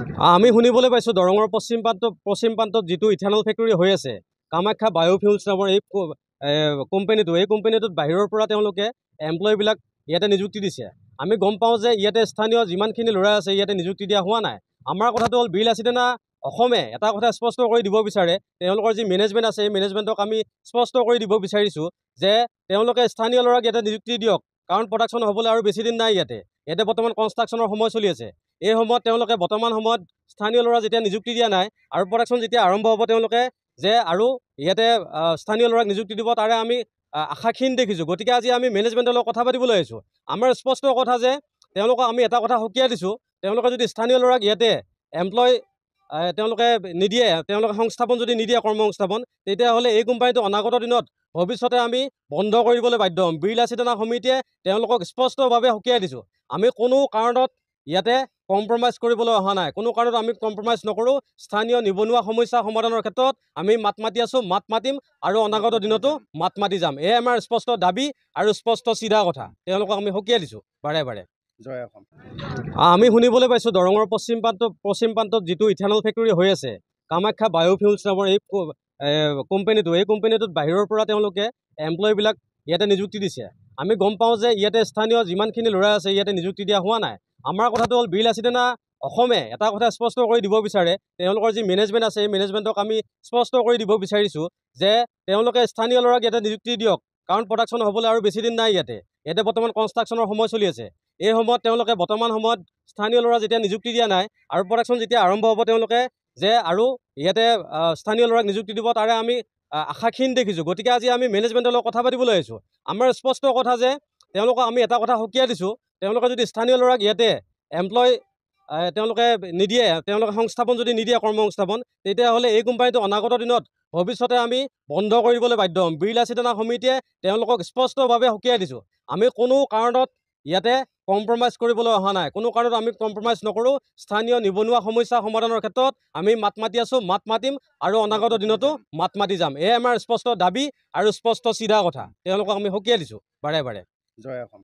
আমি শুনিবলৈ পাইছোঁ দৰঙৰ পশ্চিম প্ৰান্তত যিটো ইথানল ফেক্টৰী হৈ আছে কামাখ্যা বায়'ফিউলছ নামৰ এই কোম্পানীটোত বাহিৰৰ পৰা তেওঁলোকে এমপ্লয়ীবিলাক ইয়াতে নিযুক্তি দিছে। আমি গম পাওঁ যে ইয়াতে স্থানীয় যিমানখিনি ল'ৰা আছে ইয়াতে নিযুক্তি দিয়া হোৱা নাই। আমাৰ কথাটো হ'ল বিল আছিতেনা অসমে এটা কথা স্পষ্ট কৰি দিব বিচাৰে, তেওঁলোকৰ যি মেনেজমেণ্ট আছে এই মেনেজমেণ্টক আমি স্পষ্ট কৰি দিব বিচাৰিছোঁ যে তেওঁলোকে স্থানীয় ল'ৰাক ইয়াতে নিযুক্তি দিয়ক, কাৰণ প্ৰডাকশ্যন হ'বলৈ আৰু বেছি দিন নাই। ইয়াতে বৰ্তমান কনষ্ট্ৰাকশ্যনৰ সময় চলি আছে। এই সময়ত তেওঁলোকে বৰ্তমান সময়ত স্থানীয় ল'ৰা যেতিয়া নিযুক্তি দিয়া নাই আৰু প্ৰডাকশ্যন যেতিয়া আৰম্ভ হ'ব তেওঁলোকে যে আৰু ইয়াতে স্থানীয় ল'ৰাক নিযুক্তি দিব তাৰে আমি আশাক্ষীণ দেখিছোঁ। গতিকে আজি আমি মেনেজমেণ্টৰ লগত কথা পাতিবলৈ আহিছোঁ। আমাৰ স্পষ্ট কথা যে তেওঁলোকক আমি এটা কথা সকীয়াই দিছোঁ, তেওঁলোকে যদি স্থানীয় ল'ৰাক ইয়াতে এমপ্লয় তেওঁলোকে নিদিয়ে, তেওঁলোকে সংস্থাপন যদি নিদিয়ে কৰ্মসংস্থাপন, তেতিয়াহ'লে এই কোম্পানীটো অনাগত দিনত ভৱিষ্যতে আমি বন্ধ কৰি দিবলৈ বাধ্য হ'ম। বিৰলাচিতা সমিতিয়ে তেওঁলোকক স্পষ্টভাৱে সকীয়াই দিছোঁ, আমি কোনো কাৰণত ইয়াতে কম্প্ৰমাইজ কৰিবলৈ অহা নাই, কোনো কাৰণত আমি কম্প্ৰমাইজ নকৰোঁ। স্থানীয় নিবনুৱা সমস্যা সমাধানৰ ক্ষেত্ৰত আমি মাত মাতি আছোঁ, মাত মাতিম আৰু অনাগত দিনতো মাত মাতি যাম। এয়াই আমাৰ স্পষ্ট দাবী আৰু স্পষ্ট চিধা কথা, তেওঁলোকক আমি সকীয়াই দিছোঁ বাৰে বাৰে। জয় অসম। আমি শুনিবলৈ পাইছোঁ দৰঙৰ পশ্চিম প্ৰান্তত যিটো ইথানল ফেক্টৰী হৈ আছে কামাখ্যা বায়'ফিউলছ নামৰ এই কোম্পানীটোত বাহিৰৰ পৰা তেওঁলোকে এমপ্লয়ীবিলাক ইয়াতে নিযুক্তি দিছে। আমি গম পাওঁ যে ইয়াতে স্থানীয় যিমানখিনি ল'ৰা আছে ইয়াতে নিযুক্তি দিয়া হোৱা নাই। আমাৰ কথাটো হ'ল বিল আছিতেনা অসমে এটা কথা স্পষ্ট কৰি দিব বিচাৰে, তেওঁলোকৰ যি মেনেজমেণ্ট আছে এই মেনেজমেণ্টক আমি স্পষ্ট কৰি দিব বিচাৰিছোঁ যে তেওঁলোকে স্থানীয় ল'ৰাক ইয়াতে নিযুক্তি দিয়ক, কাৰণ প্ৰডাকশ্যন হ'বলৈ আৰু বেছি দিন নাই। ইয়াতে বৰ্তমান কনষ্ট্ৰাকশ্যনৰ সময় চলি আছে। এই সময়ত তেওঁলোকে বৰ্তমান সময়ত স্থানীয় ল'ৰা যেতিয়া নিযুক্তি দিয়া নাই আৰু প্ৰডাকশ্যন যেতিয়া আৰম্ভ হ'ব তেওঁলোকে যে আৰু ইয়াতে স্থানীয় ল'ৰাক নিযুক্তি দিব তাৰে আমি আশাক্ষীণ দেখিছোঁ। গতিকে আজি আমি মেনেজমেণ্টৰ লগত কথা পাতিবলৈ আহিছোঁ। আমাৰ স্পষ্ট কথা যে তেওঁলোকক আমি এটা কথা সকীয়াই দিছোঁ, তেওঁলোকে যদি স্থানীয় ল'ৰাক ইয়াতে এমপ্লয় তেওঁলোকে নিদিয়ে, তেওঁলোকে সংস্থাপন যদি নিদিয়ে কৰ্মসংস্থাপন, তেতিয়াহ'লে এই কোম্পানীটো অনাগত দিনত ভৱিষ্যতে আমি বন্ধ কৰি দিবলৈ বাধ্য হ'ম। বিৰলাচিতা সমিতিয়ে তেওঁলোকক স্পষ্টভাৱে সকীয়াই দিছোঁ, আমি কোনো কাৰণত ইয়াতে কম্প্ৰমাইজ কৰিবলৈ অহা নাই, কোনো কাৰণত আমি কম্প্ৰমাইজ নকৰোঁ। স্থানীয় নিবনুৱা সমস্যা সমাধানৰ ক্ষেত্ৰত আমি মাত মাতি আছোঁ, মাত মাতিম আৰু অনাগত দিনতো মাত মাতি যাম। এয়াই আমাৰ স্পষ্ট দাবী আৰু স্পষ্ট চিধা কথা, তেওঁলোকক আমি সকীয়াই দিছোঁ বাৰে বাৰে। জয় অসম।